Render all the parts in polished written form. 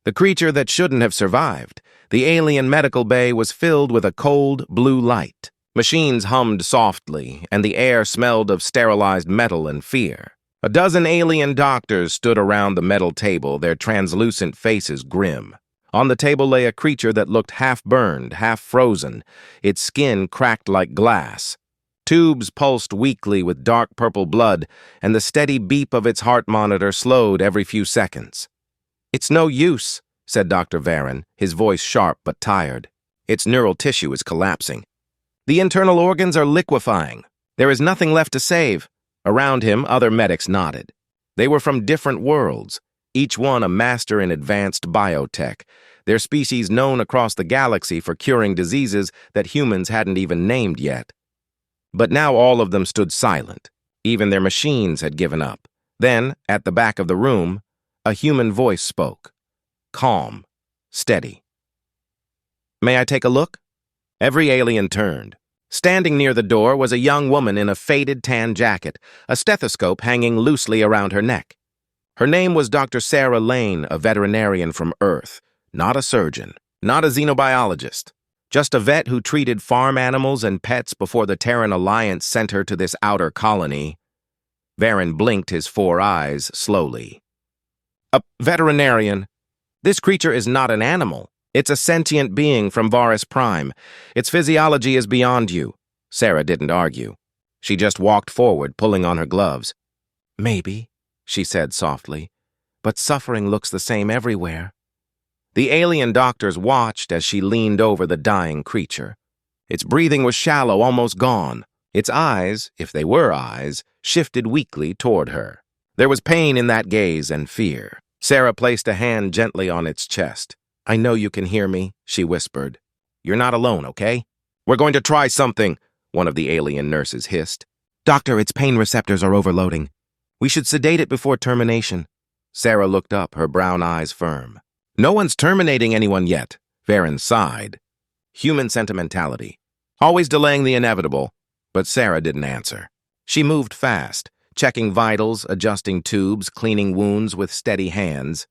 The creature that shouldn't have survived. The alien medical bay was filled with a cold, blue light. Machines hummed softly, and the air smelled of sterilized metal and fear. A dozen alien doctors stood around the metal table, their translucent faces grim. On the table lay a creature that looked half-burned, half-frozen, its skin cracked like glass. Tubes pulsed weakly with dark purple blood, and the steady beep of its heart monitor slowed every few seconds. "It's no use," said Dr. Varon, his voice sharp but tired. "Its neural tissue is collapsing. The internal organs are liquefying. There is nothing left to save." Around him, other medics nodded. They were from different worlds, each one a master in advanced biotech, their species known across the galaxy for curing diseases that humans hadn't even named yet. But now all of them stood silent. Even their machines had given up. Then, at the back of the room, a human voice spoke. Calm, steady. "May I take a look?" Every alien turned. Standing near the door was a young woman in a faded tan jacket, a stethoscope hanging loosely around her neck. Her name was Dr. Sarah Lane, a veterinarian from Earth, not a surgeon, not a xenobiologist, just a vet who treated farm animals and pets before the Terran Alliance sent her to this outer colony. Varon blinked his 4 eyes slowly. "A veterinarian. This creature is not an animal. It's a sentient being from Varus Prime. Its physiology is beyond you." Sarah didn't argue. She just walked forward, pulling on her gloves. "Maybe," she said softly, "but suffering looks the same everywhere." The alien doctors watched as she leaned over the dying creature. Its breathing was shallow, almost gone. Its eyes, if they were eyes, shifted weakly toward her. There was pain in that gaze and fear. Sarah placed a hand gently on its chest. "I know you can hear me," she whispered. "You're not alone, okay? We're going to try something," one of the alien nurses hissed. "Doctor, its pain receptors are overloading. We should sedate it before termination." Sarah looked up, her brown eyes firm. "No one's terminating anyone yet," Varon sighed. Human sentimentality. Always delaying the inevitable. But Sarah didn't answer. She moved fast, checking vitals, adjusting tubes, cleaning wounds with steady hands.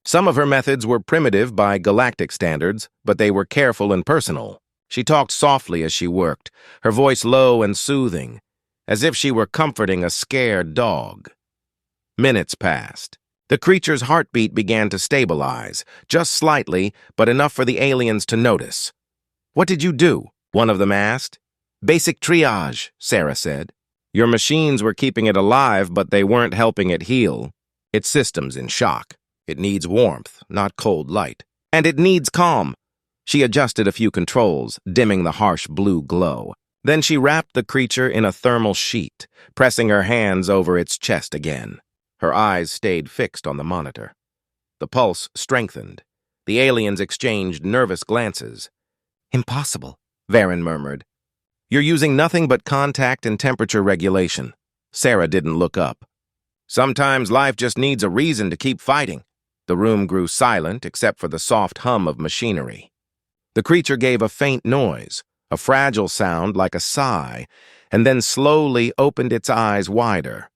Some of her methods were primitive by galactic standards, but they were careful and personal. She talked softly as she worked, her voice low and soothing, as if she were comforting a scared dog. Minutes passed. The creature's heartbeat began to stabilize, just slightly, but enough for the aliens to notice. "What did you do?" one of them asked. "Basic triage," Sarah said. "Your machines were keeping it alive, but they weren't helping it heal. Its system's in shock. It needs warmth, not cold light. And it needs calm." She adjusted a few controls, dimming the harsh blue glow. Then she wrapped the creature in a thermal sheet, pressing her hands over its chest again. Her eyes stayed fixed on the monitor. The pulse strengthened. The aliens exchanged nervous glances. "Impossible," Varon murmured. "You're using nothing but contact and temperature regulation." Sarah didn't look up. "Sometimes life just needs a reason to keep fighting." The room grew silent except for the soft hum of machinery. The creature gave a faint noise, a fragile sound like a sigh, and then slowly opened its eyes wider.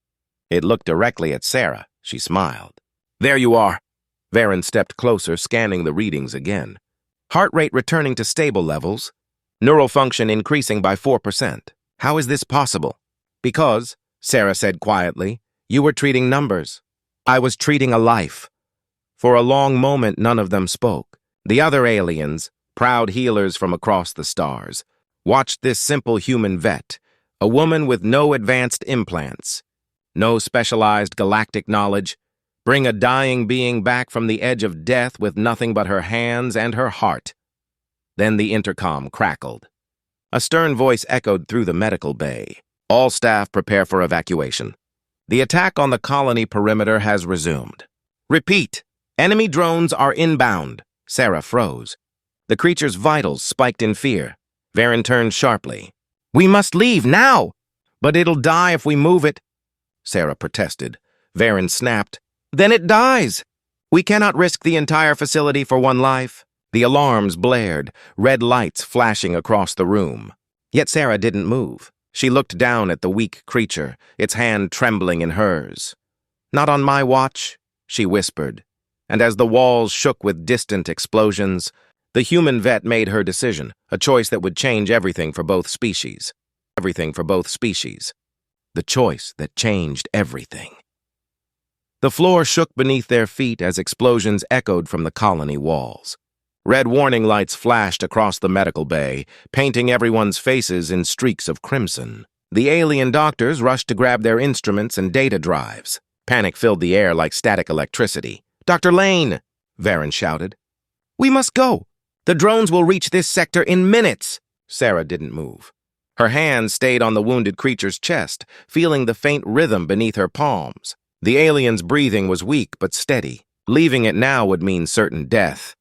It looked directly at Sarah. She smiled. "There you are." Varon stepped closer, scanning the readings again. Heart rate returning to stable levels. Neural function increasing by 4%. "How is this possible?" "Because," Sarah said quietly, "you were treating numbers. I was treating a life." For a long moment, none of them spoke. The other aliens, proud healers from across the stars, watched this simple human vet, a woman with no advanced implants, no specialized galactic knowledge, bring a dying being back from the edge of death with nothing but her hands and her heart. Then the intercom crackled. A stern voice echoed through the medical bay. "All staff prepare for evacuation. The attack on the colony perimeter has resumed. Repeat. Enemy drones are inbound." Sarah froze. The creature's vitals spiked in fear. Varon turned sharply. "We must leave, now!" "But it'll die if we move it," Sarah protested. Varon snapped. "Then it dies. We cannot risk the entire facility for one life." The alarms blared, red lights flashing across the room. Yet Sarah didn't move. She looked down at the weak creature, its hand trembling in hers. "Not on my watch," she whispered. and as the walls shook with distant explosions, the human vet made her decision, a choice that would change everything for both species. Everything for both species. The choice that changed everything. The floor shook beneath their feet as explosions echoed from the colony walls. Red warning lights flashed across the medical bay, painting everyone's faces in streaks of crimson. The alien doctors rushed to grab their instruments and data drives. Panic filled the air like static electricity. "Dr. Lane!" Varen shouted. "We must go! The drones will reach this sector in minutes!" Sarah didn't move. Her hands stayed on the wounded creature's chest, feeling the faint rhythm beneath her palms. The alien's breathing was weak but steady. Leaving it now would mean certain death.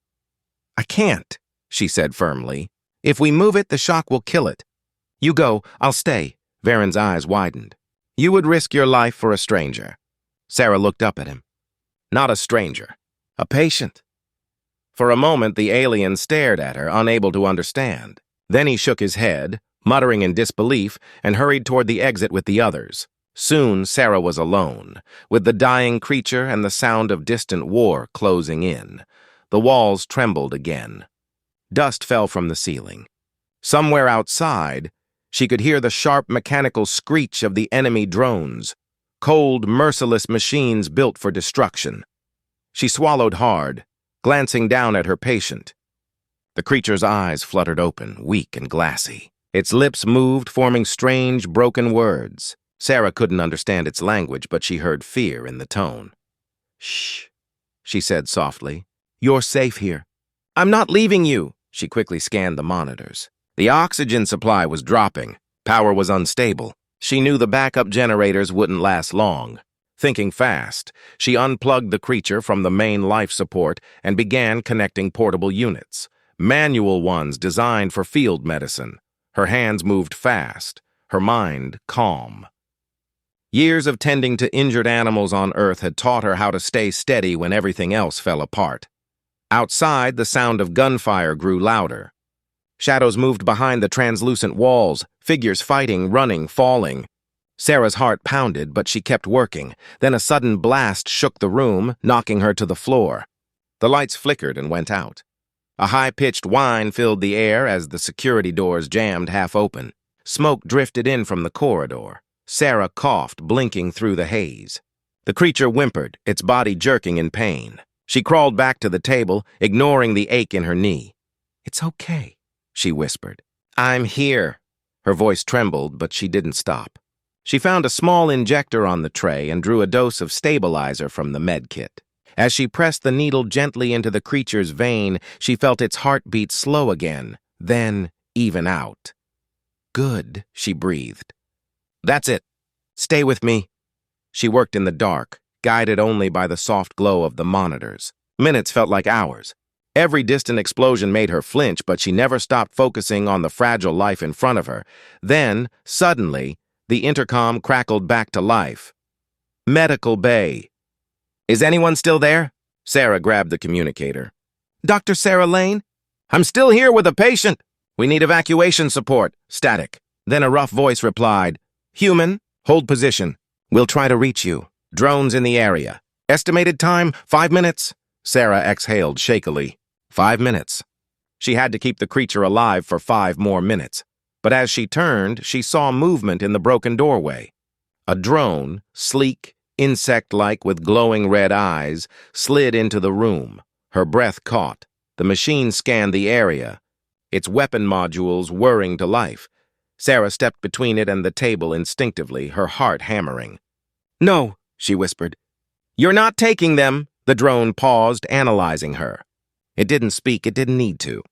"I can't," she said firmly. "If we move it, the shock will kill it. You go, I'll stay." Varen's eyes widened. "You would risk your life for a stranger." Sarah looked up at him. "Not a stranger. A patient." For a moment, the alien stared at her, unable to understand. Then he shook his head, muttering in disbelief, and hurried toward the exit with the others. Soon, Sarah was alone, with the dying creature and the sound of distant war closing in. The walls trembled again. Dust fell from the ceiling. Somewhere outside, she could hear the sharp mechanical screech of the enemy drones, cold, merciless machines built for destruction. She swallowed hard, glancing down at her patient. The creature's eyes fluttered open, weak and glassy. Its lips moved, forming strange, broken words. Sarah couldn't understand its language, but she heard fear in the tone. "Shh," she said softly. "You're safe here." "I'm not leaving you." She quickly scanned the monitors. The oxygen supply was dropping. Power was unstable. She knew the backup generators wouldn't last long. Thinking fast, she unplugged the creature from the main life support and began connecting portable units, manual ones designed for field medicine. Her hands moved fast, her mind calm. Years of tending to injured animals on Earth had taught her how to stay steady when everything else fell apart. Outside, the sound of gunfire grew louder. Shadows moved behind the translucent walls, figures fighting, running, falling. Sarah's heart pounded, but she kept working. Then a sudden blast shook the room, knocking her to the floor. The lights flickered and went out. A high-pitched whine filled the air as the security doors jammed half open. Smoke drifted in from the corridor. Sarah coughed, blinking through the haze. The creature whimpered, its body jerking in pain. She crawled back to the table, ignoring the ache in her knee. "It's okay," she whispered. "I'm here." Her voice trembled, but she didn't stop. She found a small injector on the tray and drew a dose of stabilizer from the med kit. As she pressed the needle gently into the creature's vein, she felt its heartbeat slow again, then even out. "Good," she breathed. "That's it. Stay with me." She worked in the dark, guided only by the soft glow of the monitors. Minutes felt like hours. Every distant explosion made her flinch, but she never stopped focusing on the fragile life in front of her. Then, suddenly, the intercom crackled back to life. "Medical Bay." "Is anyone still there?" Sarah grabbed the communicator. "Dr. Sarah Lane?" "I'm still here with a patient." "We need evacuation support." Static. Then a rough voice replied, "Human, hold position. We'll try to reach you. Drones in the area. Estimated time, 5 minutes." Sarah exhaled shakily. 5 minutes. She had to keep the creature alive for 5 more minutes. But as she turned, she saw movement in the broken doorway. A drone, sleek, insect-like with glowing red eyes, slid into the room. Her breath caught. The machine scanned the area, its weapon modules whirring to life. Sarah stepped between it and the table instinctively, her heart hammering. "No," she whispered. "You're not taking them." The drone paused, analyzing her. It didn't speak, it didn't need to.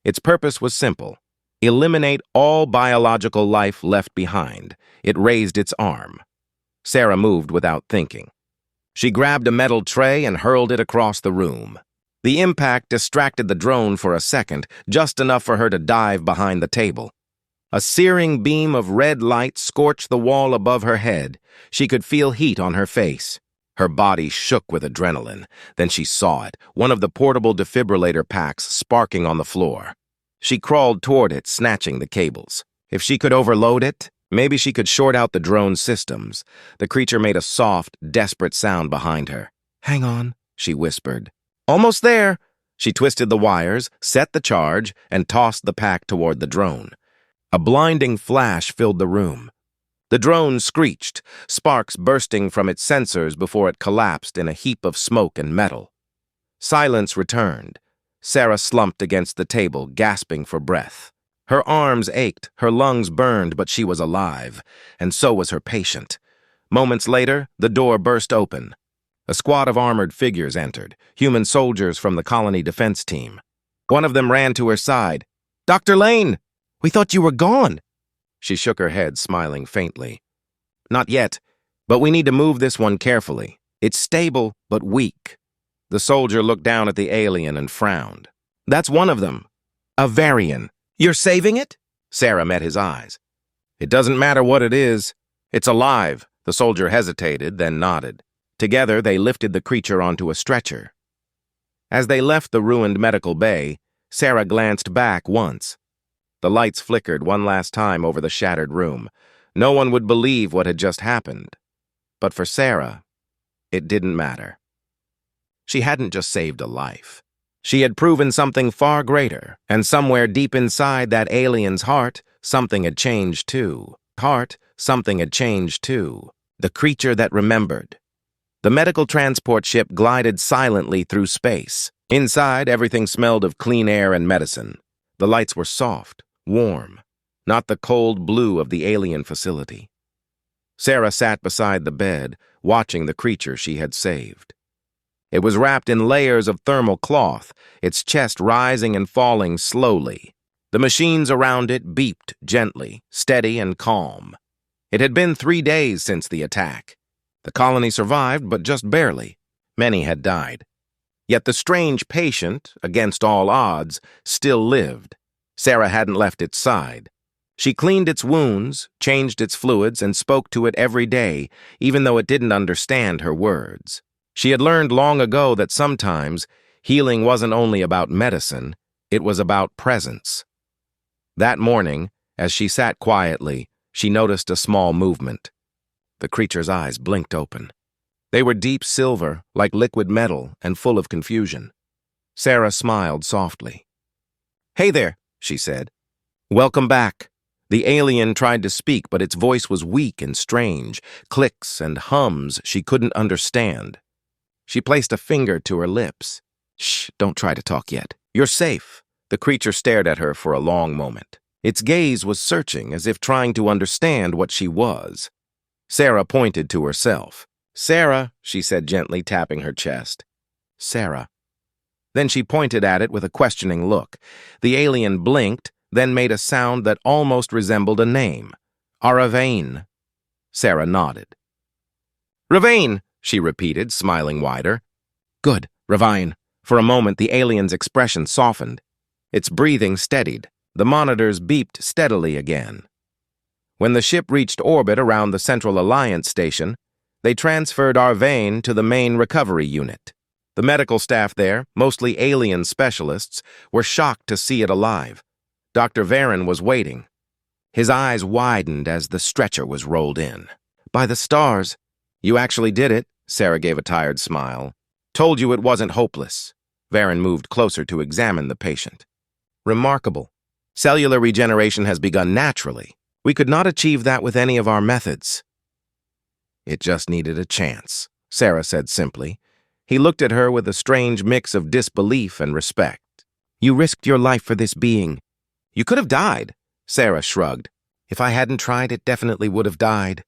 Its purpose was simple. Eliminate all biological life left behind. It raised its arm. Sarah moved without thinking. She grabbed a metal tray and hurled it across the room. The impact distracted the drone for a second, just enough for her to dive behind the table. A searing beam of red light scorched the wall above her head. She could feel heat on her face. Her body shook with adrenaline. Then she saw it, one of the portable defibrillator packs sparking on the floor. She crawled toward it, snatching the cables. If she could overload it, maybe she could short out the drone's systems. The creature made a soft, desperate sound behind her. "Hang on," she whispered. Almost there. She twisted the wires, set the charge, and tossed the pack toward the drone. A blinding flash filled the room. The drone screeched, sparks bursting from its sensors before it collapsed in a heap of smoke and metal. Silence returned. Sarah slumped against the table, gasping for breath. Her arms ached, her lungs burned, but she was alive, and so was her patient. Moments later, the door burst open. A squad of armored figures entered, human soldiers from the colony defense team. One of them ran to her side. "Dr. Lane! We thought you were gone!" She shook her head, smiling faintly. "Not yet, but we need to move this one carefully. It's stable, but weak." The soldier looked down at the alien and frowned. "That's one of them. A Varian. You're saving it?" Sarah met his eyes. "It doesn't matter what it is. It's alive." The soldier hesitated, then nodded. Together, they lifted the creature onto a stretcher. As they left the ruined medical bay, Sarah glanced back once. The lights flickered one last time over the shattered room. No one would believe what had just happened. But for Sarah, it didn't matter. She hadn't just saved a life. She had proven something far greater, and somewhere deep inside that alien's heart, something had changed too. Something had changed too. The creature that remembered. The medical transport ship glided silently through space. Inside, everything smelled of clean air and medicine. The lights were soft, warm, not the cold blue of the alien facility. Sarah sat beside the bed, watching the creature she had saved. It was wrapped in layers of thermal cloth, its chest rising and falling slowly. The machines around it beeped gently, steady and calm. It had been 3 days since the attack. The colony survived, but just barely. Many had died. Yet the strange patient, against all odds, still lived. Sarah hadn't left its side. She cleaned its wounds, changed its fluids, and spoke to it every day, even though it didn't understand her words. She had learned long ago that sometimes healing wasn't only about medicine, it was about presence. That morning, as she sat quietly, she noticed a small movement. The creature's eyes blinked open. They were deep silver, like liquid metal, and full of confusion. Sarah smiled softly. "Hey there," she said. "Welcome back." The alien tried to speak, but its voice was weak and strange, clicks and hums she couldn't understand. She placed a finger to her lips. "Shh, don't try to talk yet. You're safe." The creature stared at her for a long moment. Its gaze was searching, as if trying to understand what she was. Sarah pointed to herself. "Sarah," she said gently, tapping her chest. "Sarah." Then she pointed at it with a questioning look. The alien blinked, then made a sound that almost resembled a name. "Aravain." Sarah nodded. "Ravain," she repeated, smiling wider. "Good, Ravain." For a moment, the alien's expression softened. Its breathing steadied. The monitors beeped steadily again. When the ship reached orbit around the Central Alliance station, they transferred Arvain to the main recovery unit. The medical staff there, mostly alien specialists, were shocked to see it alive. Dr. Varen was waiting. His eyes widened as the stretcher was rolled in. "By the stars, you actually did it," Sarah gave a tired smile. "Told you it wasn't hopeless." Varen moved closer to examine the patient. "Remarkable. Cellular regeneration has begun naturally. We could not achieve that with any of our methods." "It just needed a chance," Sarah said simply. He looked at her with a strange mix of disbelief and respect. "You risked your life for this being. You could have died." Sarah shrugged. "If I hadn't tried, it definitely would have died.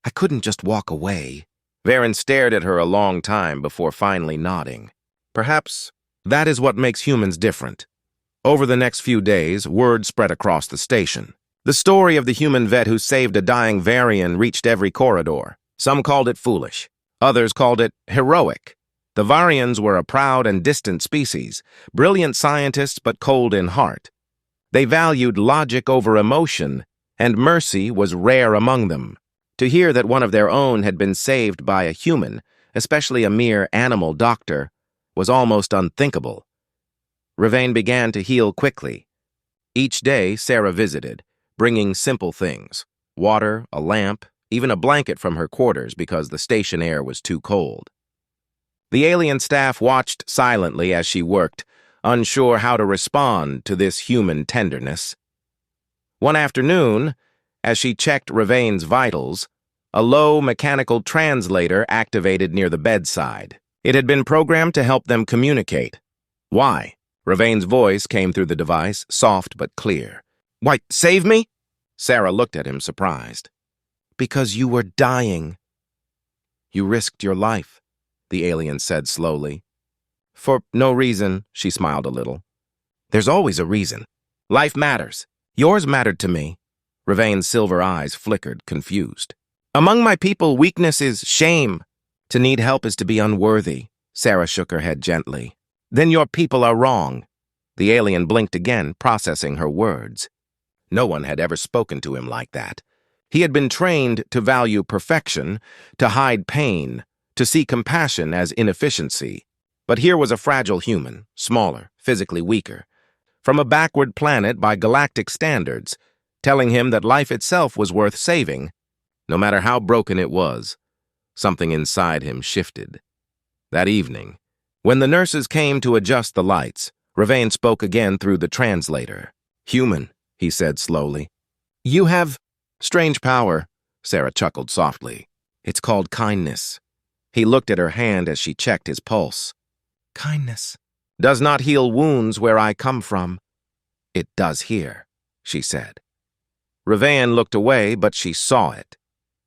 I couldn't just walk away." Varen stared at her a long time before finally nodding. "Perhaps that is what makes humans different." Over the next few days, word spread across the station. The story of the human vet who saved a dying Varian reached every corridor. Some called it foolish. Others called it heroic. The Varians were a proud and distant species, brilliant scientists but cold in heart. They valued logic over emotion, and mercy was rare among them. To hear that one of their own had been saved by a human, especially a mere animal doctor, was almost unthinkable. Ravain began to heal quickly. Each day, Sarah visited, bringing simple things: water, a lamp, even a blanket from her quarters because the station air was too cold. The alien staff watched silently as she worked, unsure how to respond to this human tenderness. One afternoon, as she checked Ravain's vitals, a low mechanical translator activated near the bedside. It had been programmed to help them communicate. Why? Ravain's voice came through the device, soft but clear. Why, save me? Sarah looked at him, surprised. Because you were dying. You risked your life, the alien said slowly. For no reason, she smiled a little. There's always a reason. Life matters. Yours mattered to me. Ravain's silver eyes flickered, confused. Among my people, weakness is shame. To need help is to be unworthy. Sarah shook her head gently. Then your people are wrong. The alien blinked again, processing her words. No one had ever spoken to him like that. He had been trained to value perfection, to hide pain, to see compassion as inefficiency. But here was a fragile human, smaller, physically weaker, from a backward planet by galactic standards, telling him that life itself was worth saving, no matter how broken it was. Something inside him shifted. That evening, when the nurses came to adjust the lights, Ravain spoke again through the translator. Human, he said slowly. You have strange power, Sarah chuckled softly. It's called kindness. He looked at her hand as she checked his pulse. Kindness does not heal wounds where I come from. It does here, she said. Ravain looked away, but she saw it.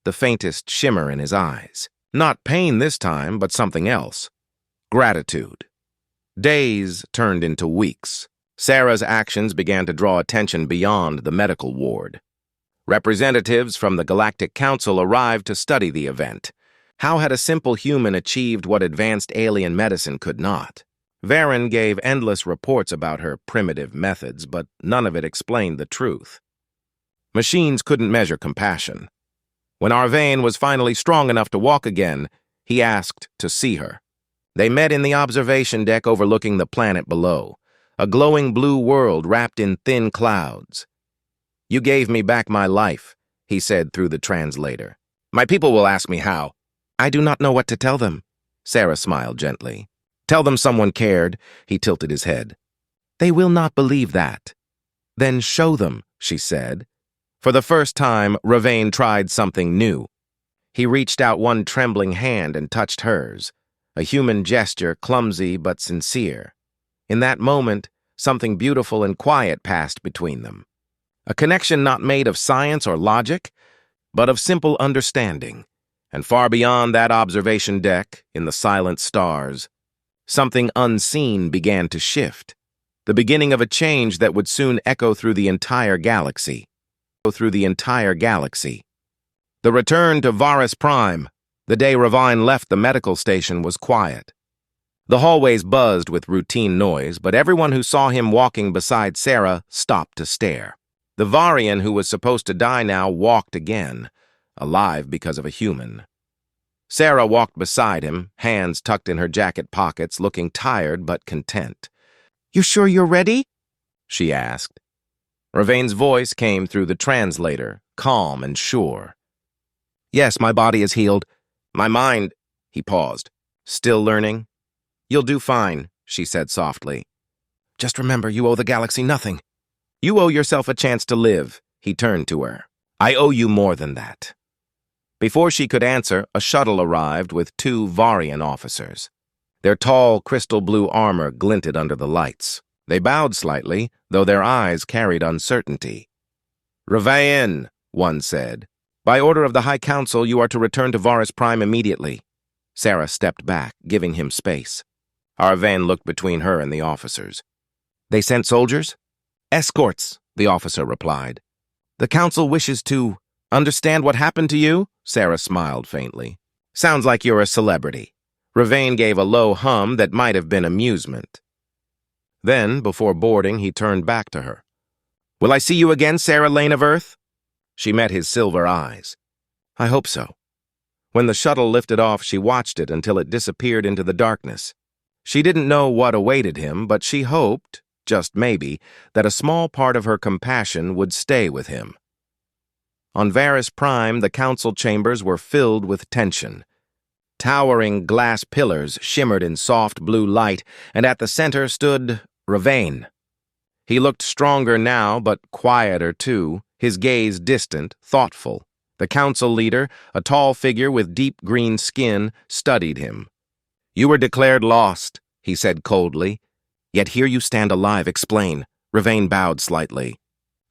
The faintest shimmer in his eyes. Not pain this time, but something else. Gratitude. Days turned into weeks. Sarah's actions began to draw attention beyond the medical ward. Representatives from the Galactic Council arrived to study the event. How had a simple human achieved what advanced alien medicine could not? Varen gave endless reports about her primitive methods, but none of it explained the truth. Machines couldn't measure compassion. When Arvain was finally strong enough to walk again, he asked to see her. They met in the observation deck overlooking the planet below, a glowing blue world wrapped in thin clouds. You gave me back my life, he said through the translator. My people will ask me how. I do not know what to tell them. Sarah smiled gently. Tell them someone cared, he tilted his head. They will not believe that. Then show them, she said. For the first time, Ravain tried something new. He reached out one trembling hand and touched hers, a human gesture clumsy but sincere. In that moment, something beautiful and quiet passed between them. A connection not made of science or logic, but of simple understanding. And far beyond that observation deck, in the silent stars, something unseen began to shift, the beginning of a change that would soon echo through the entire galaxy. The return to Varus Prime, the day Ravain left the medical station, was quiet. The hallways buzzed with routine noise, but everyone who saw him walking beside Sarah stopped to stare. The Varian who was supposed to die now walked again, alive because of a human. Sarah walked beside him, hands tucked in her jacket pockets, looking tired but content. You sure you're ready? She asked. Ravain's voice came through the translator, calm and sure. Yes, my body is healed. My mind, he paused. Still learning? You'll do fine, she said softly. Just remember, you owe the galaxy nothing. You owe yourself a chance to live, he turned to her. I owe you more than that. Before she could answer, a shuttle arrived with 2 Varian officers. Their tall, crystal blue armor glinted under the lights. They bowed slightly, though their eyes carried uncertainty. Ravain, one said. By order of the High Council, you are to return to Varus Prime immediately. Sarah stepped back, giving him space. Arvain looked between her and the officers. They sent soldiers? Escorts, the officer replied. The Council wishes to understand what happened to you? Sarah smiled faintly. Sounds like you're a celebrity. Ravain gave a low hum that might have been amusement. Then, before boarding, he turned back to her. Will I see you again, Sarah Lane of Earth? She met his silver eyes. I hope so. When the shuttle lifted off, she watched it until it disappeared into the darkness. She didn't know what awaited him, but she hoped, just maybe, that a small part of her compassion would stay with him. On Varus Prime, the council chambers were filled with tension. Towering glass pillars shimmered in soft blue light, and at the center stood Ravane. He looked stronger now, but quieter too, his gaze distant, thoughtful. The council leader, a tall figure with deep green skin, studied him. "You were declared lost," he said coldly. "Yet here you stand alive. Explain." Ravane bowed slightly.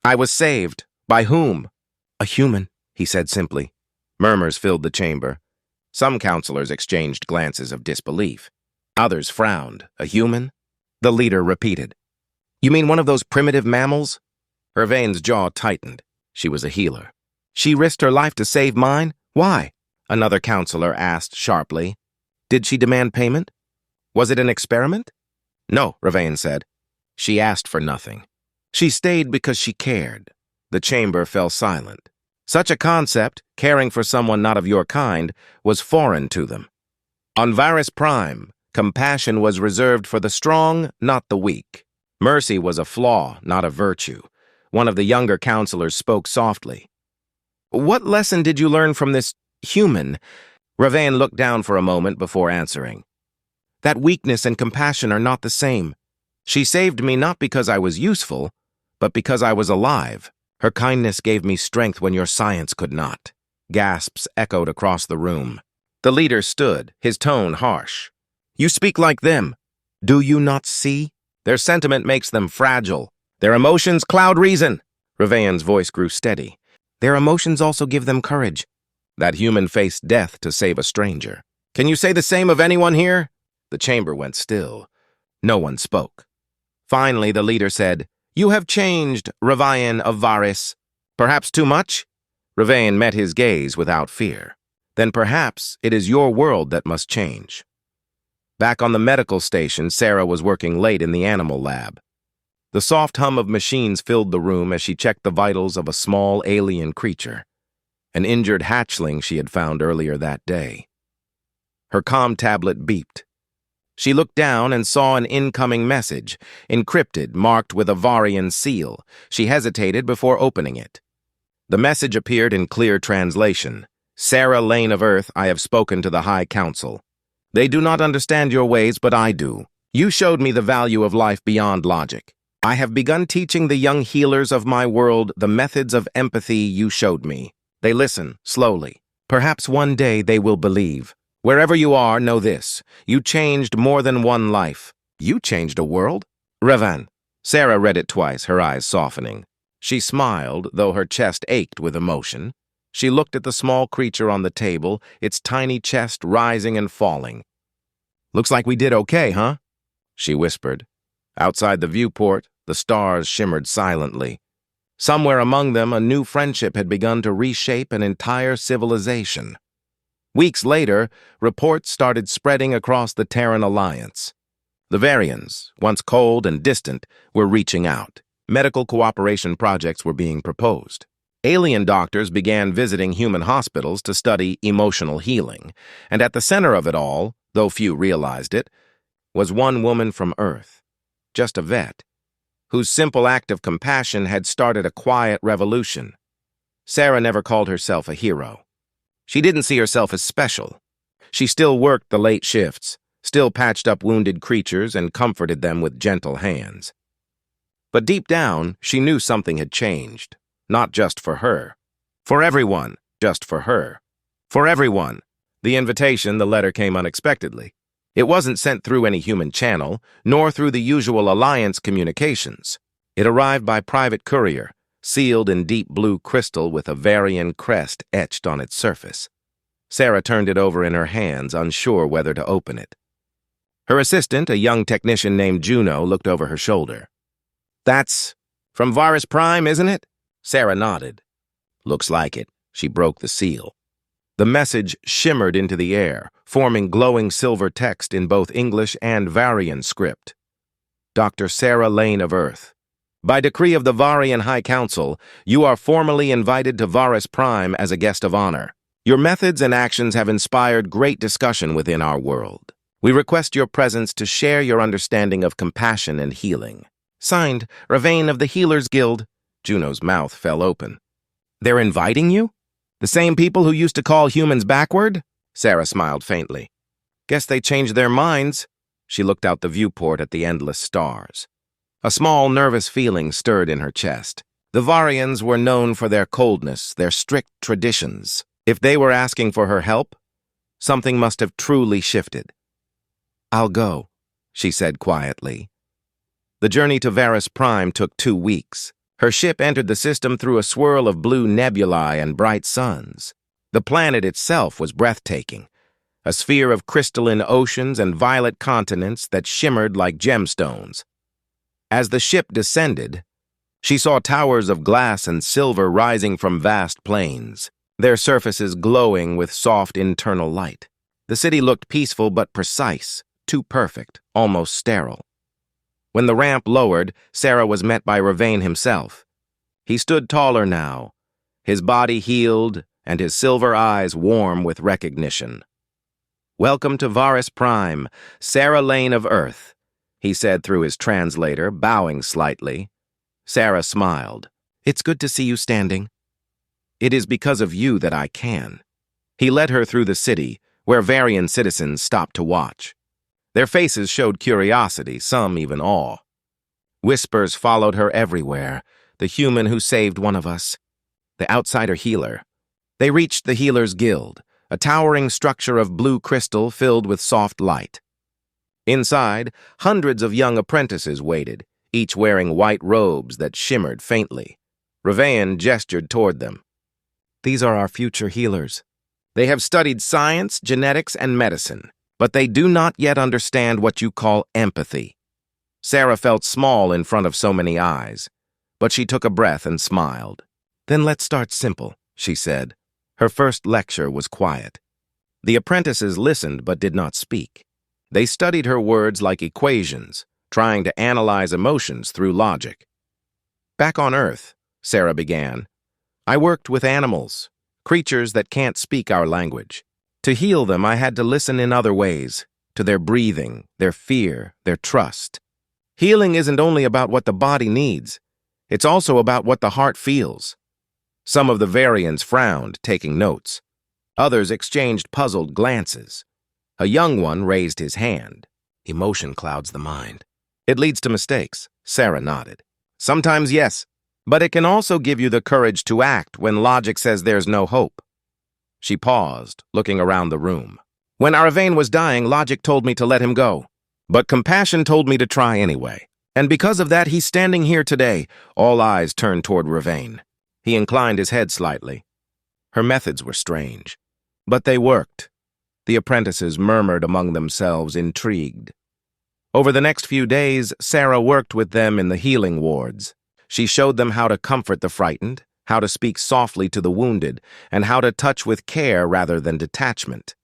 "I was saved. By whom?" "A human," he said simply. Murmurs filled the chamber. Some counselors exchanged glances of disbelief. Others frowned. "A human?" The leader repeated. "You mean one of those primitive mammals?" Ravane's jaw tightened. She was a healer. "She risked her life to save mine? Why?" Another counselor asked sharply. "Did she demand payment? Was it an experiment?" "No," Ravane said. "She asked for nothing. She stayed because she cared." The chamber fell silent. Such a concept, caring for someone not of your kind, was foreign to them. On Varus Prime, compassion was reserved for the strong, not the weak. Mercy was a flaw, not a virtue. One of the younger counselors spoke softly. "What lesson did you learn from this human?" Ravane looked down for a moment before answering. "That weakness and compassion are not the same. She saved me not because I was useful, but because I was alive. Her kindness gave me strength when your science could not." Gasps echoed across the room. The leader stood, his tone harsh. "You speak like them. Do you not see? Their sentiment makes them fragile. Their emotions cloud reason." Ravane's voice grew steady. "Their emotions also give them courage." That human faced death to save a stranger. "Can you say the same of anyone here?" The chamber went still. No one spoke. Finally, the leader said, "You have changed, Ravane of Varus. Perhaps too much?" Ravane met his gaze without fear. "Then perhaps it is your world that must change." Back on the medical station, Sarah was working late in the animal lab. The soft hum of machines filled the room as she checked the vitals of a small alien creature, an injured hatchling she had found earlier that day. Her comm tablet beeped. She looked down and saw an incoming message, encrypted, marked with a Varian seal. She hesitated before opening it. The message appeared in clear translation. "Sarah Lane of Earth, I have spoken to the High Council. They do not understand your ways, but I do. You showed me the value of life beyond logic. I have begun teaching the young healers of my world the methods of empathy you showed me. They listen, slowly. Perhaps one day they will believe. Wherever you are, know this. You changed more than one life. You changed a world?" "Ravane." Sarah read it twice, her eyes softening. She smiled, though her chest ached with emotion. She looked at the small creature on the table, its tiny chest rising and falling. "Looks like we did okay, huh?" she whispered. Outside the viewport, the stars shimmered silently. Somewhere among them, a new friendship had begun to reshape an entire civilization. Weeks later, reports started spreading across the Terran Alliance. The Varians, once cold and distant, were reaching out. Medical cooperation projects were being proposed. Alien doctors began visiting human hospitals to study emotional healing, and at the center of it all, though few realized it, was one woman from Earth, just a vet, whose simple act of compassion had started a quiet revolution. Sarah never called herself a hero. She didn't see herself as special. She still worked the late shifts, still patched up wounded creatures and comforted them with gentle hands. But deep down, she knew something had changed. Not just for her. For everyone, just for her. For everyone. The invitation, the letter came unexpectedly. It wasn't sent through any human channel, nor through the usual Alliance communications. It arrived by private courier, sealed in deep blue crystal with a Varian crest etched on its surface. Sarah turned it over in her hands, unsure whether to open it. Her assistant, a young technician named Juno, looked over her shoulder. "That's from Varus Prime, isn't it?" Sarah nodded. "Looks like it." She broke the seal. The message shimmered into the air, forming glowing silver text in both English and Varian script. "Dr. Sarah Lane of Earth. By decree of the Varian High Council, you are formally invited to Varus Prime as a guest of honor. Your methods and actions have inspired great discussion within our world. We request your presence to share your understanding of compassion and healing. Signed, Ravane of the Healers Guild." Juno's mouth fell open. "They're inviting you? The same people who used to call humans backward?" Sarah smiled faintly. Guess they changed their minds. She looked out the viewport at the endless stars. A small, nervous feeling stirred in her chest. The Varians were known for their coldness, their strict traditions. If they were asking for her help, something must have truly shifted. I'll go, she said quietly. The journey to Varus Prime took 2 weeks. Her ship entered the system through a swirl of blue nebulae and bright suns. The planet itself was breathtaking, a sphere of crystalline oceans and violet continents that shimmered like gemstones. As the ship descended, she saw towers of glass and silver rising from vast plains, their surfaces glowing with soft internal light. The city looked peaceful but precise, too perfect, almost sterile. When the ramp lowered, Sarah was met by Ravane himself. He stood taller now, his body healed and his silver eyes warm with recognition. "Welcome to Varus Prime, Sarah Lane of Earth," he said through his translator, bowing slightly. Sarah smiled. "It's good to see you standing. It is because of you that I can." He led her through the city, where Varian citizens stopped to watch. Their faces showed curiosity, some even awe. Whispers followed her everywhere. The human who saved one of us. The outsider healer. They reached the Healer's Guild, a towering structure of blue crystal filled with soft light. Inside, hundreds of young apprentices waited, each wearing white robes that shimmered faintly. Ravane gestured toward them. "These are our future healers. They have studied science, genetics, and medicine, but they do not yet understand what you call empathy." Sarah felt small in front of so many eyes, but she took a breath and smiled. "Then let's start simple," she said. Her first lecture was quiet. The apprentices listened but did not speak. They studied her words like equations, trying to analyze emotions through logic. "Back on Earth," Sarah began, "I worked with animals, creatures that can't speak our language. To heal them, I had to listen in other ways, to their breathing, their fear, their trust. Healing isn't only about what the body needs, it's also about what the heart feels." Some of the Varians frowned, taking notes. Others exchanged puzzled glances. A young one raised his hand. "Emotion clouds the mind. It leads to mistakes," Sarah nodded. "Sometimes, yes, but it can also give you the courage to act when logic says there's no hope." She paused, looking around the room. "When Ravane was dying, logic told me to let him go. But compassion told me to try anyway. And because of that, he's standing here today." All eyes turned toward Ravane. He inclined his head slightly. Her methods were strange, but they worked. The apprentices murmured among themselves, intrigued. Over the next few days, Sarah worked with them in the healing wards. She showed them how to comfort the frightened, how to speak softly to the wounded, and how to touch with care rather than detachment.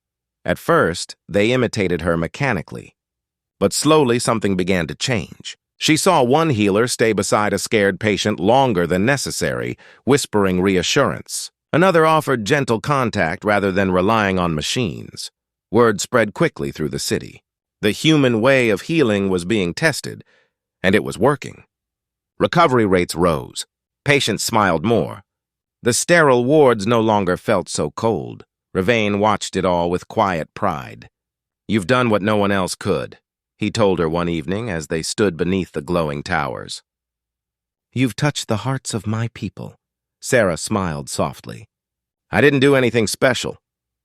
At first, they imitated her mechanically. But slowly something began to change. She saw one healer stay beside a scared patient longer than necessary, whispering reassurance. Another offered gentle contact rather than relying on machines. Word spread quickly through the city. The human way of healing was being tested, and it was working. Recovery rates rose. Patients smiled more. The sterile wards no longer felt so cold. Ravane watched it all with quiet pride. "You've done what no one else could," he told her one evening as they stood beneath the glowing towers. "You've touched the hearts of my people." Sarah smiled softly. "I didn't do anything special.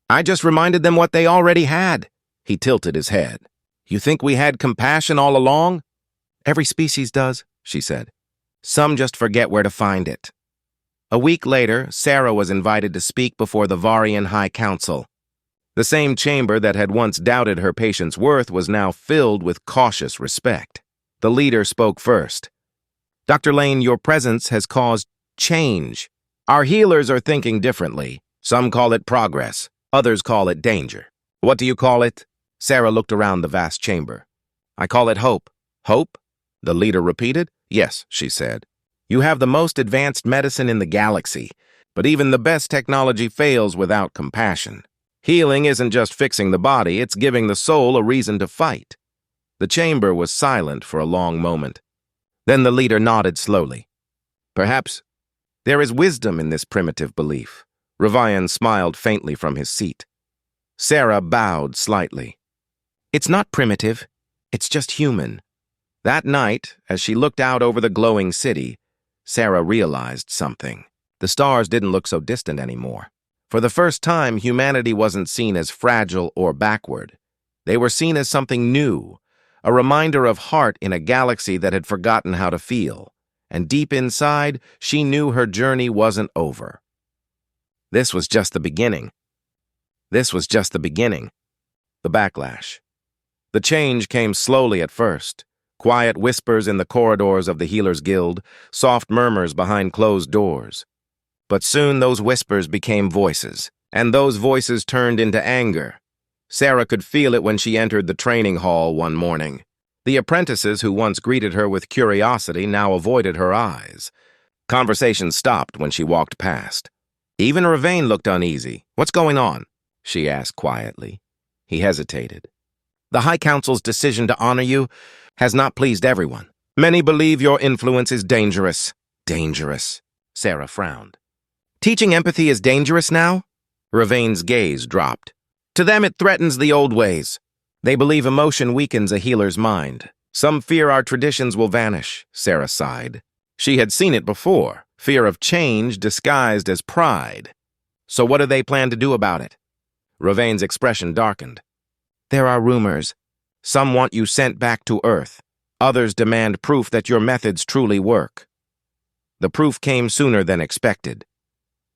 I just reminded them what they already had." He tilted his head. "You think we had compassion all along?" "Every species does," she said. "Some just forget where to find it." A week later, Sarah was invited to speak before the Varian High Council. The same chamber that had once doubted her patient's worth was now filled with cautious respect. The leader spoke first. "Dr. Lane, your presence has caused change. Our healers are thinking differently. Some call it progress. Others call it danger. What do you call it?" Sarah looked around the vast chamber. "I call it hope." "Hope?" the leader repeated. "Yes," she said. "You have the most advanced medicine in the galaxy, but even the best technology fails without compassion. Healing isn't just fixing the body, it's giving the soul a reason to fight." The chamber was silent for a long moment. Then the leader nodded slowly. "Perhaps there is wisdom in this primitive belief." Ravane smiled faintly from his seat. Sarah bowed slightly. It's not primitive. It's just human. That night, as she looked out over the glowing city, Sarah realized something. The stars didn't look so distant anymore. For the first time, humanity wasn't seen as fragile or backward. They were seen as something new, a reminder of heart in a galaxy that had forgotten how to feel. And deep inside, she knew her journey wasn't over. This was just the beginning. This was just the beginning. The backlash. The change came slowly at first. Quiet whispers in the corridors of the Healers Guild, soft murmurs behind closed doors. But soon those whispers became voices, and those voices turned into anger. Sarah could feel it when she entered the training hall one morning. The apprentices who once greeted her with curiosity now avoided her eyes. Conversation stopped when she walked past. Even Ravane looked uneasy. "What's going on?" she asked quietly. He hesitated. "The High Council's decision to honor you has not pleased everyone. Many believe your influence is dangerous." "Dangerous," Sarah frowned. "Teaching empathy is dangerous now?" Ravane's gaze dropped. "To them it threatens the old ways. They believe emotion weakens a healer's mind. Some fear our traditions will vanish," Sarah sighed. She had seen it before, fear of change disguised as pride. "So what do they plan to do about it?" Ravane's expression darkened. "There are rumors. Some want you sent back to Earth. Others demand proof that your methods truly work." The proof came sooner than expected.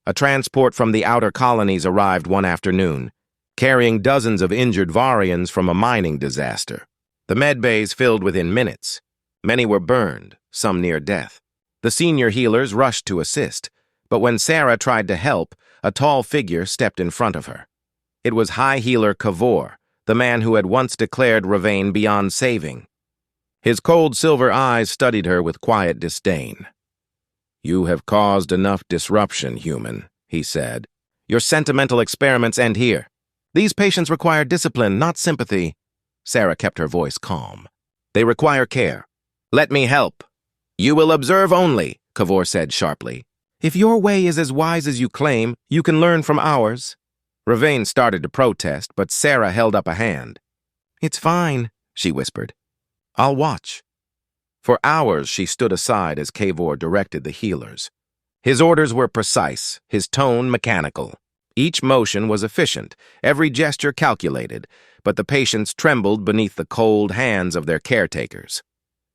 A transport from the outer colonies arrived one afternoon, carrying dozens of injured Varians from a mining disaster. The medbays filled within minutes. Many were burned, some near death. The senior healers rushed to assist, but when Sarah tried to help, a tall figure stepped in front of her. It was High Healer Kavor, the man who had once declared Ravane beyond saving. His cold silver eyes studied her with quiet disdain. "You have caused enough disruption, human," he said. "Your sentimental experiments end here. These patients require discipline, not sympathy." Sarah kept her voice calm. "They require care. Let me help." "You will observe only," Kavor said sharply. "If your way is as wise as you claim, you can learn from ours." Ravane started to protest, but Sarah held up a hand. "It's fine," she whispered. "I'll watch." For hours she stood aside as Kavor directed the healers. His orders were precise, his tone mechanical. Each motion was efficient, every gesture calculated, but the patients trembled beneath the cold hands of their caretakers.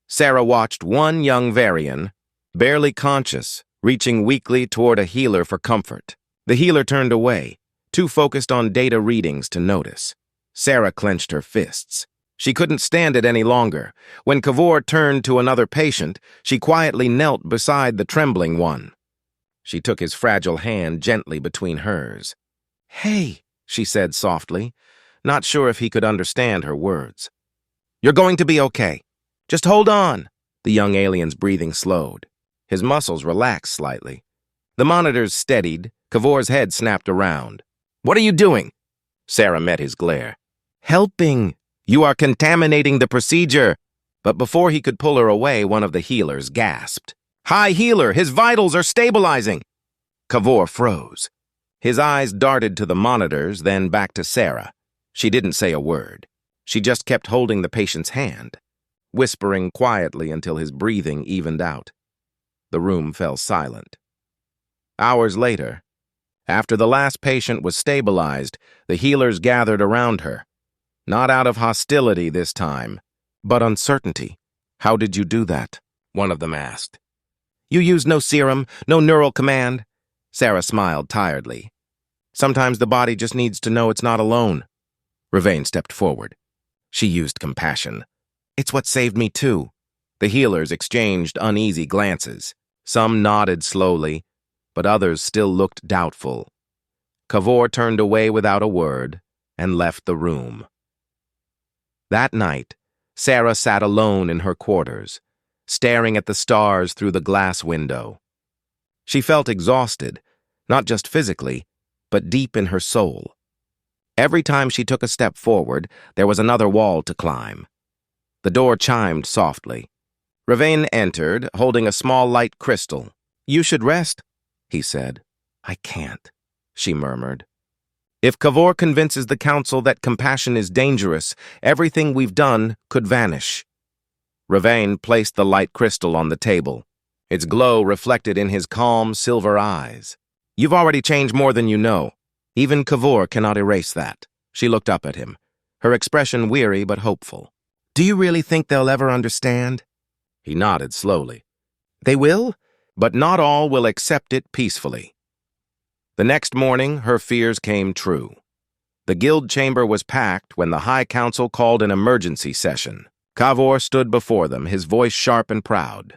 Sarah watched one young Varian, barely conscious, reaching weakly toward a healer for comfort. The healer turned away, too focused on data readings to notice. Sarah clenched her fists. She couldn't stand it any longer. When Kavor turned to another patient, she quietly knelt beside the trembling one. She took his fragile hand gently between hers. "Hey," she said softly, not sure if he could understand her words. "You're going to be okay. Just hold on." The young alien's breathing slowed. His muscles relaxed slightly. The monitors steadied. Kavor's head snapped around. "What are you doing?" Sarah met his glare. "Helping. You are contaminating the procedure." But before he could pull her away, one of the healers gasped. "High Healer, his vitals are stabilizing." Kavor froze. His eyes darted to the monitors, then back to Sarah. She didn't say a word. She just kept holding the patient's hand, whispering quietly until his breathing evened out. The room fell silent. Hours later, after the last patient was stabilized, the healers gathered around her. Not out of hostility this time, but uncertainty. "How did you do that?" one of them asked. "You used no serum, no neural command." Sarah smiled tiredly. "Sometimes the body just needs to know it's not alone." Ravane stepped forward. She used compassion. "It's what saved me too." The healers exchanged uneasy glances. Some nodded slowly, but others still looked doubtful. Kavor turned away without a word and left the room. That night, Sarah sat alone in her quarters, staring at the stars through the glass window. She felt exhausted, not just physically, but deep in her soul. Every time she took a step forward, there was another wall to climb. The door chimed softly. Ravane entered, holding a small light crystal. "You should rest," he said. "I can't," she murmured. If Cavor convinces the council that compassion is dangerous, everything we've done could vanish. Ravane placed the light crystal on the table. Its glow reflected in his calm, silver eyes. You've already changed more than you know. Even Cavor cannot erase that. She looked up at him, her expression weary but hopeful. Do you really think they'll ever understand? He nodded slowly. They will, but not all will accept it peacefully. The next morning, her fears came true. The guild chamber was packed when the High Council called an emergency session. Cavor stood before them, his voice sharp and proud.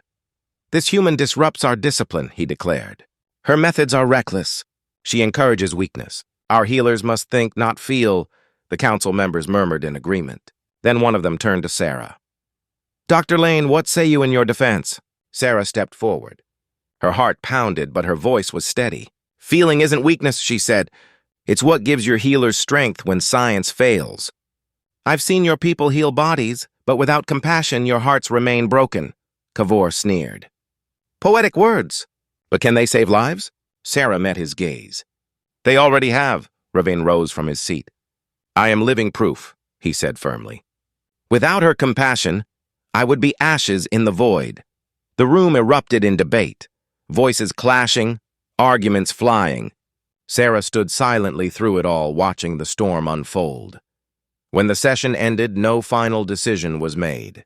This human disrupts our discipline, he declared. Her methods are reckless. She encourages weakness. Our healers must think, not feel, the council members murmured in agreement. Then one of them turned to Sarah. Dr. Lane, what say you in your defense? Sarah stepped forward. Her heart pounded, but her voice was steady. Feeling isn't weakness, she said. It's what gives your healers strength when science fails. I've seen your people heal bodies, but without compassion, your hearts remain broken, Cavor sneered. Poetic words. But can they save lives? Sarah met his gaze. They already have, Ravane rose from his seat. I am living proof, he said firmly. Without her compassion, I would be ashes in the void. The room erupted in debate, voices clashing, arguments flying. Sarah stood silently through it all, watching the storm unfold. When the session ended, no final decision was made.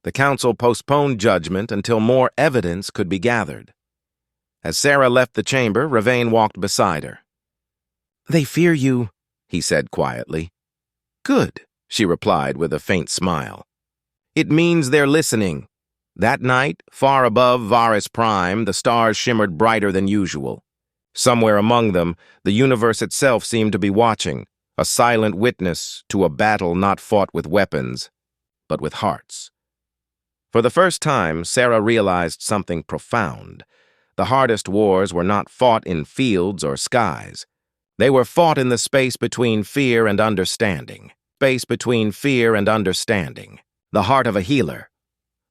The council postponed judgment until more evidence could be gathered. As Sarah left the chamber, Ravane walked beside her. They fear you, he said quietly. Good, she replied with a faint smile. It means they're listening. That night, far above Varus Prime, the stars shimmered brighter than usual. Somewhere among them, the universe itself seemed to be watching, a silent witness to a battle not fought with weapons, but with hearts. For the first time, Sarah realized something profound. The hardest wars were not fought in fields or skies. They were fought in the space between fear and understanding. Space between fear and understanding. The heart of a healer.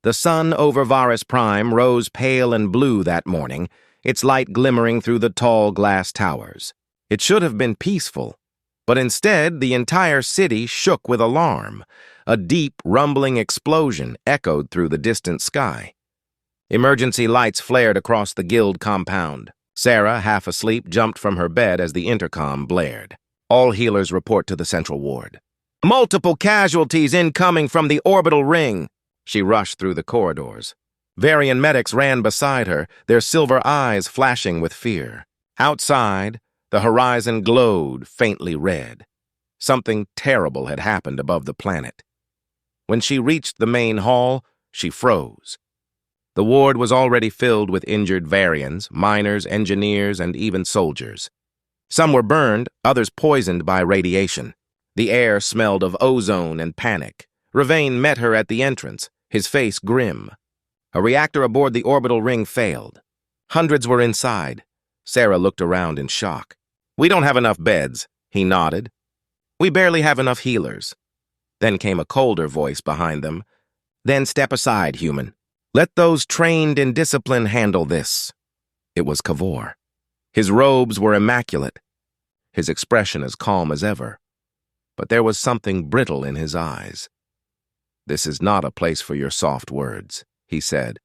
The sun over Varus Prime rose pale and blue that morning, its light glimmering through the tall glass towers. It should have been peaceful, but instead the entire city shook with alarm. A deep, rumbling explosion echoed through the distant sky. Emergency lights flared across the guild compound. Sarah, half asleep, jumped from her bed as the intercom blared. All healers report to the central ward. Multiple casualties incoming from the orbital ring. She rushed through the corridors. Varian medics ran beside her, their silver eyes flashing with fear. Outside, the horizon glowed faintly red. Something terrible had happened above the planet. When she reached the main hall, she froze. The ward was already filled with injured Varians, miners, engineers, and even soldiers. Some were burned, others poisoned by radiation. The air smelled of ozone and panic. Ravane met her at the entrance, his face grim. A reactor aboard the orbital ring failed. Hundreds were inside. Sarah looked around in shock. We don't have enough beds, he nodded. We barely have enough healers. Then came a colder voice behind them. Then step aside, human. Let those trained in discipline handle this. It was Cavor. His robes were immaculate, his expression as calm as ever. But there was something brittle in his eyes. This is not a place for your soft words, he said.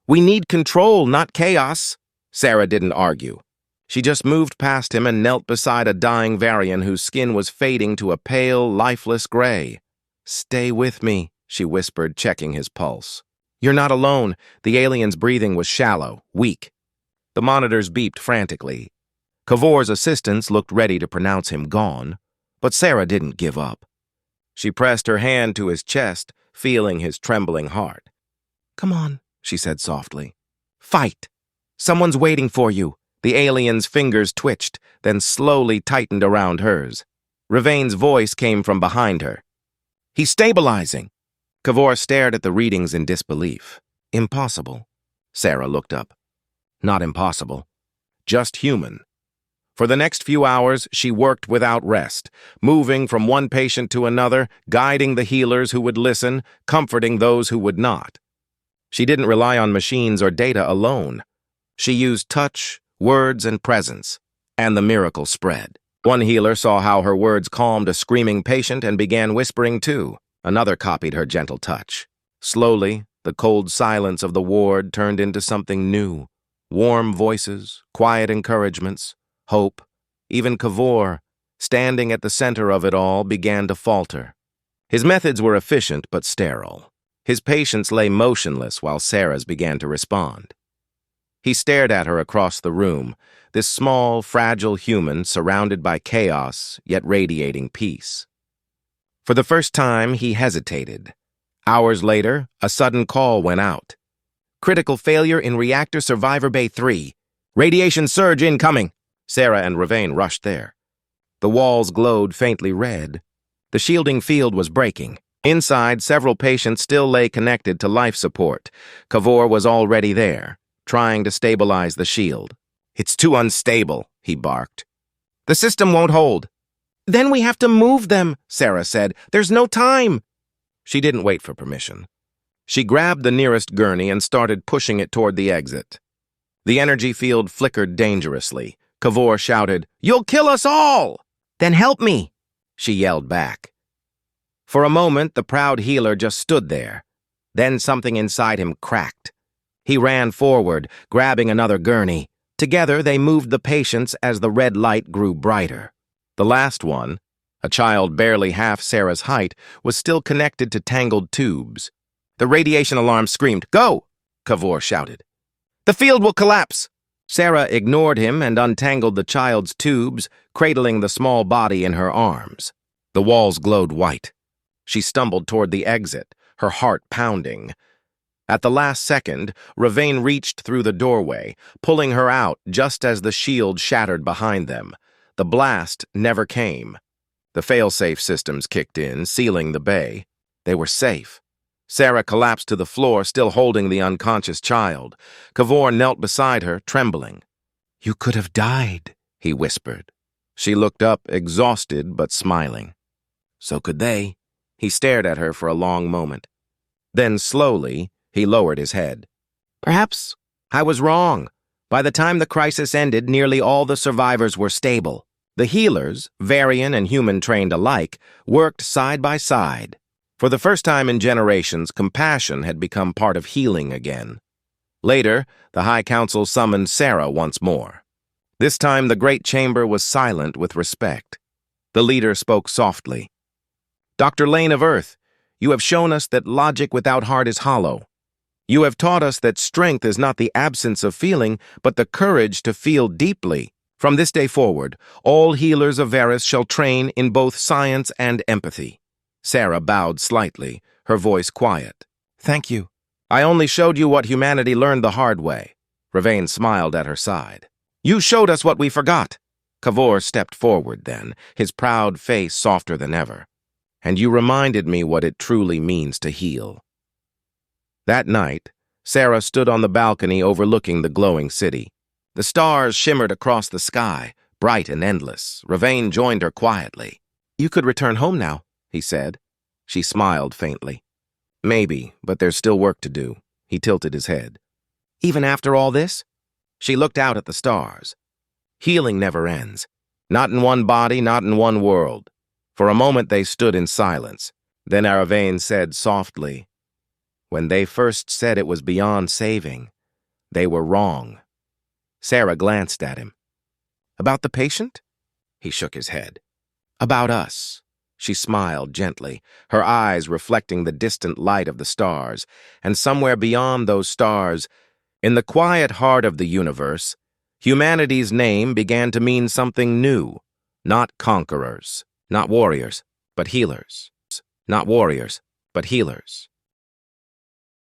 We need control, not chaos. Sarah didn't argue. She just moved past him and knelt beside a dying Varian whose skin was fading to a pale, lifeless gray. Stay with me, she whispered, checking his pulse. You're not alone. The alien's breathing was shallow, weak. The monitors beeped frantically. Cavor's assistants looked ready to pronounce him gone, but Sarah didn't give up. She pressed her hand to his chest, feeling his trembling heart. Come on, she said softly. Fight. Someone's waiting for you. The alien's fingers twitched, then slowly tightened around hers. Ravane's voice came from behind her. He's stabilizing. Cavor stared at the readings in disbelief. Impossible. Sarah looked up. Not impossible. Just human. For the next few hours, she worked without rest, moving from one patient to another, guiding the healers who would listen, comforting those who would not. She didn't rely on machines or data alone. She used touch, words, and presence, and the miracle spread. One healer saw how her words calmed a screaming patient and began whispering too. Another copied her gentle touch. Slowly, the cold silence of the ward turned into something new. Warm voices, quiet encouragements, hope. Even Kavor, standing at the center of it all, began to falter. His methods were efficient but sterile. His patients lay motionless while Sarah's began to respond. He stared at her across the room, this small, fragile human surrounded by chaos, yet radiating peace. For the first time, he hesitated. Hours later, a sudden call went out. Critical failure in reactor survivor bay 3. Radiation surge incoming. Sarah and Ravane rushed there. The walls glowed faintly red. The shielding field was breaking. Inside, several patients still lay connected to life support. Kavor was already there, trying to stabilize the shield. "It's too unstable," he barked. "The system won't hold." "Then we have to move them," Sarah said. "There's no time." She didn't wait for permission. She grabbed the nearest gurney and started pushing it toward the exit. The energy field flickered dangerously. Kavor shouted, "You'll kill us all!" "Then help me," she yelled back. For a moment, the proud healer just stood there. Then something inside him cracked. He ran forward, grabbing another gurney. Together, they moved the patients as the red light grew brighter. The last one, a child barely half Sarah's height, was still connected to tangled tubes. The radiation alarm screamed, "Go!" Kavor shouted. "The field will collapse!" Sarah ignored him and untangled the child's tubes, cradling the small body in her arms. The walls glowed white. She stumbled toward the exit, her heart pounding. At the last second, Ravane reached through the doorway, pulling her out just as the shield shattered behind them. The blast never came. The fail-safe systems kicked in, sealing the bay. They were safe. Sarah collapsed to the floor, still holding the unconscious child. Kavor knelt beside her, trembling. "You could have died," he whispered. She looked up, exhausted but smiling. "So could they." He stared at her for a long moment. Then, slowly, he lowered his head. "Perhaps I was wrong. By the time the crisis ended, nearly all the survivors were stable. The healers, Varian and human-trained alike, worked side by side. For the first time in generations, compassion had become part of healing again. Later, the High Council summoned Sarah once more. This time, the great chamber was silent with respect. The leader spoke softly. "Dr. Lane of Earth, you have shown us that logic without heart is hollow. You have taught us that strength is not the absence of feeling, but the courage to feel deeply. From this day forward, all healers of Varus shall train in both science and empathy." Sarah bowed slightly, her voice quiet. "Thank you. I only showed you what humanity learned the hard way." Ravane smiled at her side. "You showed us what we forgot." Kavor stepped forward then, his proud face softer than ever. "And you reminded me what it truly means to heal." That night, Sarah stood on the balcony overlooking the glowing city. The stars shimmered across the sky, bright and endless. Ravane joined her quietly. "You could return home now," he said. She smiled faintly. "Maybe, but there's still work to do." He tilted his head. "Even after all this?" She looked out at the stars. "Healing never ends. Not in one body, not in one world." For a moment they stood in silence. Then Ravane said softly, "When they first said it was beyond saving, they were wrong." Sarah glanced at him. "About the patient?" He shook his head. "About us." She smiled gently, her eyes reflecting the distant light of the stars, and somewhere beyond those stars, in the quiet heart of the universe, humanity's name began to mean something new. Not conquerors, not warriors, but healers. Not warriors, but healers.